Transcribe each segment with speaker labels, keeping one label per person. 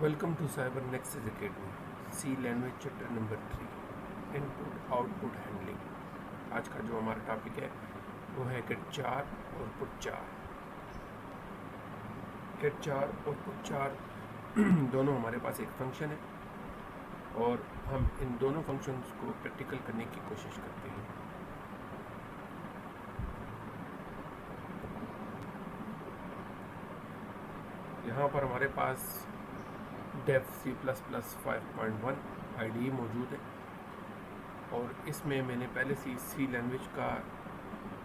Speaker 1: Welcome to Cybernexus Academy, C Language Chapter Number 3, Input Output Handling। आज का जो हमारा टॉपिक है वो है get 4 और put 4। get 4 और put 4 दोनों हमारे पास एक फंक्शन है और हम इन दोनों फंक्शंस को प्रैक्टिकल करने की कोशिश करते हैं। यहाँ पर हमारे पास डेव C++ 5.1 IDE मौजूद है और इसमें मैंने पहले से C लैंग्वेज का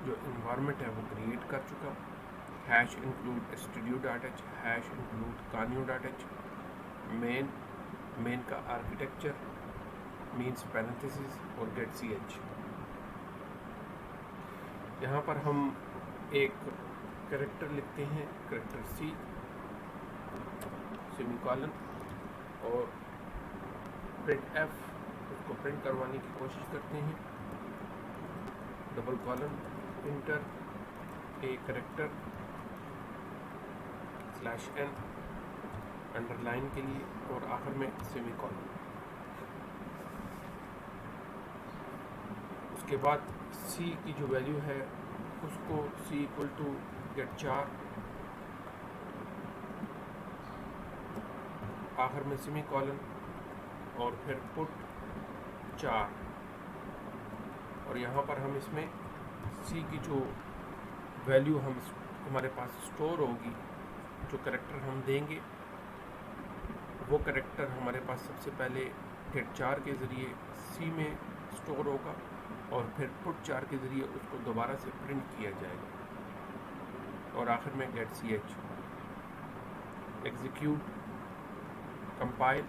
Speaker 1: जो इन्वायरमेंट है वो क्रिएट कर चुका हूँ। Hash include studio.h, hash include canio.h, main का आर्किटेक्चर, मीन्स पैरेंथेसिस और get ch। यहाँ पर हम एक कैरेक्टर लिखते हैं, कैरेक्टर C सेमीकोलन और प्रिंट एफ, उसको प्रिंट करवाने की कोशिश करते हैं, double colon, inter a character /n underline के लिए और आखिर में सेमीकोलन। उसके बाद C की जो वैल्यू है उसको C इक्वल टू get 4, आखिर में सेमीकोलन और फिर पुट 4। और यहाँ पर हम इसमें C की जो वैल्यू हमारे पास स्टोर होगी, जो कैरेक्टर हम देंगे वो कैरेक्टर हमारे पास सबसे पहले get 4 के ज़रिए C में स्टोर होगा और फिर पुट 4 के ज़रिए उसको दोबारा से प्रिंट किया जाएगा और आखिर में get ch। Execute, compile.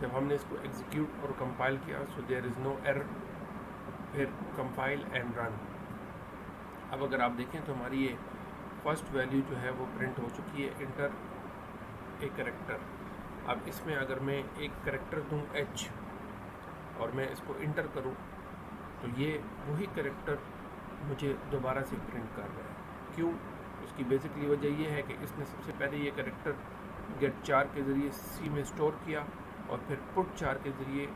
Speaker 1: जब हमने इसको एग्जीक्यूट और कंपाइल किया so there is no error, फिर कंपाइल एंड रन। अब अगर आप देखें तो हमारी ये फर्स्ट वैल्यू जो है वो प्रिंट हो चुकी है, इंटर ए कैरेक्टर। अब इसमें अगर मैं एक कैरेक्टर दूं h और मैं इसको इंटर करूं तो ये वही कैरेक्टर मुझे दोबारा से प्रिंट कर रहा है। क्यों? उसकी बेसिकली वजह ये है कि इसने सबसे पहले ये कैरेक्टर get 4 के ज़रिए C में स्टोर किया और फिर पुट 4 के ज़रिए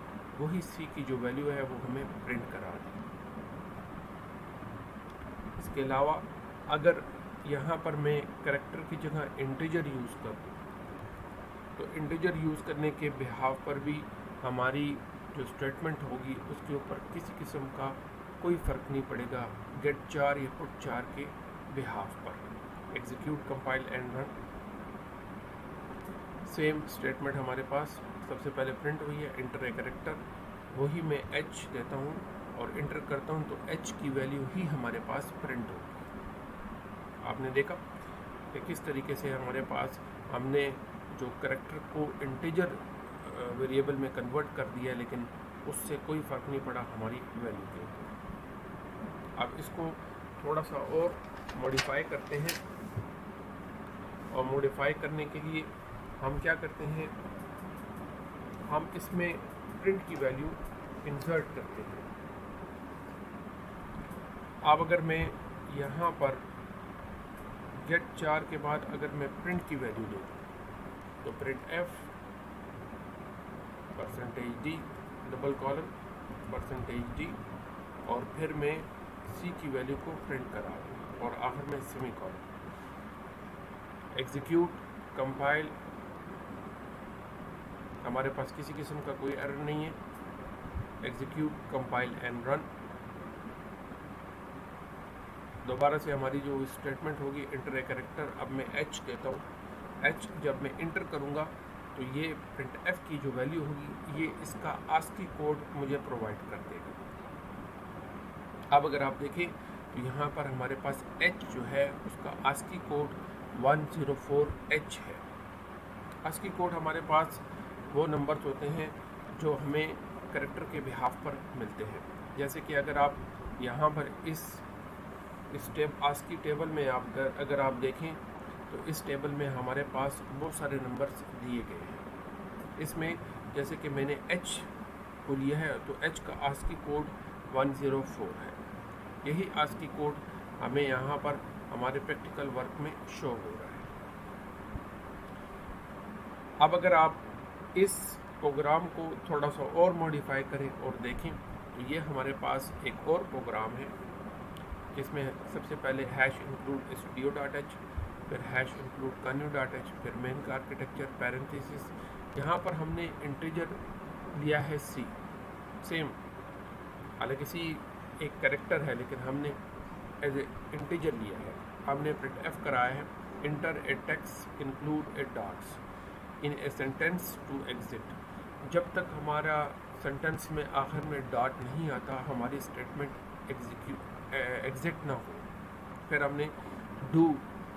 Speaker 1: वही C की जो वैल्यू है वो हमें प्रिंट करा दी। इसके अलावा अगर यहाँ पर मैं कैरेक्टर की जगह इंटीजर यूज़ करूँ तो इंटीजर यूज़ करने के बिहाव पर भी हमारी जो स्टेटमेंट होगी उसके ऊपर किसी किस्म का कोई फ़र्क नहीं पड़ेगा get 4 या पुट 4 के बिहाव पर। Execute, compile and run. Same statement हमारे पास सबसे पहले प्रिंट हुई है, इंटर ए कैरेक्टर, वही मैं h देता हूँ और इंटर करता हूँ तो h की वैल्यू ही हमारे पास प्रिंट होगी। आपने देखा कि किस तरीके से हमारे पास हमने जो कैरेक्टर को इंटीजर वेरिएबल में कन्वर्ट कर दिया लेकिन उससे कोई फ़र्क नहीं पड़ा हमारी वैल्यू के ऊपर। अब इसको थोड़ा सा और मॉडिफाई करते हैं और मॉडिफाई करने के लिए हम क्या करते हैं, हम इसमें प्रिंट की वैल्यू इंसर्ट करते हैं। अब अगर मैं यहाँ पर get 4 के बाद अगर मैं प्रिंट की वैल्यू दूँ तो print f %d double colon %d और फिर मैं C की वैल्यू को प्रिंट करा दूँ और आखिर में सेमीकोलन। एग्जीक्यूट, कंपाइल, हमारे पास किसी किस्म का कोई एरर नहीं है। Execute, compile and run. दोबारा से हमारी जो स्टेटमेंट होगी इंटर ए कैरेक्टर, अब मैं h देता हूँ। h जब मैं इंटर करूँगा तो ये प्रिंट f की जो वैल्यू होगी ये इसका ASCII कोड मुझे प्रोवाइड कर देगा। अब अगर आप देखें तो यहाँ पर हमारे पास h जो है उसका ASCII कोड 104H है। ASCII कोड हमारे पास वो नंबर्स होते हैं जो हमें कैरेक्टर के बिहाफ पर मिलते हैं। जैसे कि अगर आप यहाँ पर इस ASCII टेबल में अगर आप देखें तो इस टेबल में हमारे पास बहुत सारे नंबर्स दिए गए हैं। इसमें जैसे कि मैंने h को लिया है तो h का ASCII कोड 104 है। यही ASCII कोड हमें यहाँ पर हमारे प्रैक्टिकल वर्क में शो हो रहा है। अब अगर आप इस प्रोग्राम को थोड़ा सा और मॉडिफाई करें और देखें तो ये हमारे पास एक और प्रोग्राम है जिसमें सबसे पहले hash include studio dot H, फिर हैश इंक्लूड कान्यू डॉट एच, फिर मेन का आर्किटेक्चर पैरेंथेसिस। यहाँ पर हमने इंटीजर लिया है सी, सेम, हालांकि सी एक कैरेक्टर है लेकिन हमने एज ए इंटीजर लिया है। हमने प्रिंट एफ कराया है enter a text include a dots in a sentence to exit. जब तक हमारा सेंटेंस में आखिर में डॉट नहीं आता हमारी स्टेटमेंट एग्जिट ना हो। फिर हमने डू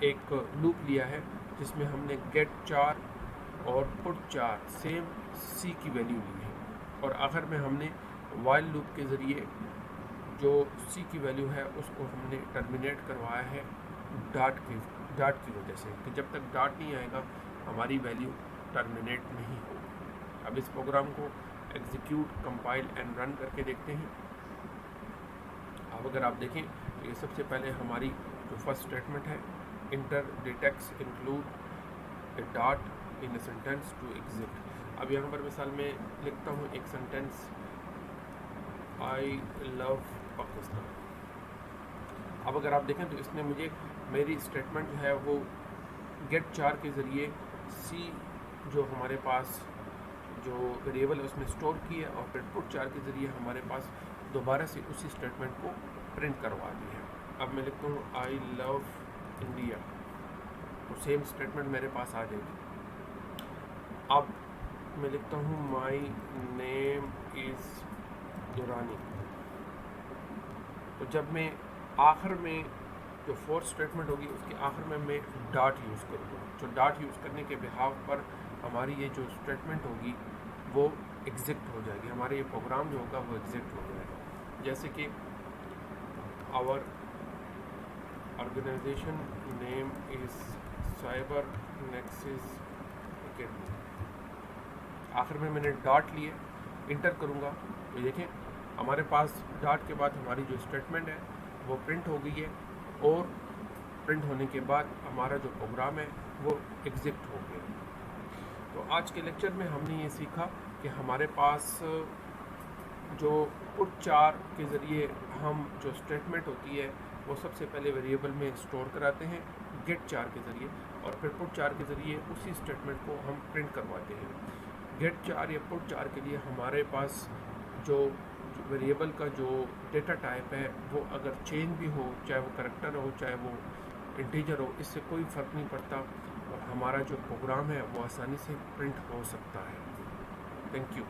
Speaker 1: एक लूप लिया है जिसमें हमने गेट 4 और पुट 4 सेम सी की वैल्यू ली है, और आखिर में हमने वाइल लूप के ज़रिए जो सी की वैल्यू है उसको हमने टर्मिनेट करवाया है डॉट की वजह से, कि जब तक डॉट नहीं आएगा हमारी वैल्यू टर्मिनेट नहीं होगी। अब इस प्रोग्राम को एग्जीक्यूट, कंपाइल एंड रन करके देखते हैं। अब अगर आप देखें तो ये सबसे पहले हमारी जो फर्स्ट स्टेटमेंट है enter the text include a dot in a sentence to exit. अब यहाँ पर मिसाल में लिखता हूँ एक सेंटेंस, आई लव पाकिस्तान। अब अगर आप देखें तो इसने मुझे मेरी स्टेटमेंट जो है वो गेट 4 के ज़रिए सी जो हमारे पास जो वेरिएबल है उसमें स्टोर की है, और फिर पुट 4 के ज़रिए हमारे पास दोबारा से उसी स्टेटमेंट को प्रिंट करवा दी है। अब मैं लिखता हूँ आई लव इंडिया, तो सेम स्टेटमेंट मेरे पास आ जाएगी। अब मैं लिखता हूँ माई नेम इज़ दुरानी, तो जब मैं आखिर में जो फोर्थ स्टेटमेंट होगी उसके आखिर में मैं डॉट यूज़ करूँगा। जो डॉट यूज़ करने के बिहाव पर हमारी ये जो स्टेटमेंट होगी वो एग्जिट हो जाएगी, हमारे ये प्रोग्राम जो होगा वो एग्जिट हो जाएगा। जैसे कि our organization name is Cyber Nexus Academy, आखिर में मैंने डॉट लिए, इंटर करूँगा तो देखें हमारे पास डॉट के बाद हमारी जो स्टेटमेंट है वो प्रिंट हो गई है, और प्रिंट होने के बाद हमारा जो प्रोग्राम है वो एग्जिट हो गया। तो आज के लेक्चर में हमने ये सीखा कि हमारे पास जो पुट 4 के ज़रिए हम जो स्टेटमेंट होती है वो सबसे पहले वेरिएबल में स्टोर कराते हैं गेट 4 के ज़रिए, और फिर पुट 4 के ज़रिए उसी स्टेटमेंट को हम प्रिंट करवाते हैं। गेट 4 या पुट 4 के लिए हमारे पास जो वेरिएबल का जो डेटा टाइप है वो अगर चेंज भी हो, चाहे वो करैक्टर हो चाहे वो इंटीजर हो, इससे कोई फ़र्क नहीं पड़ता, और हमारा जो प्रोग्राम है वो आसानी से प्रिंट हो सकता है। Thank you.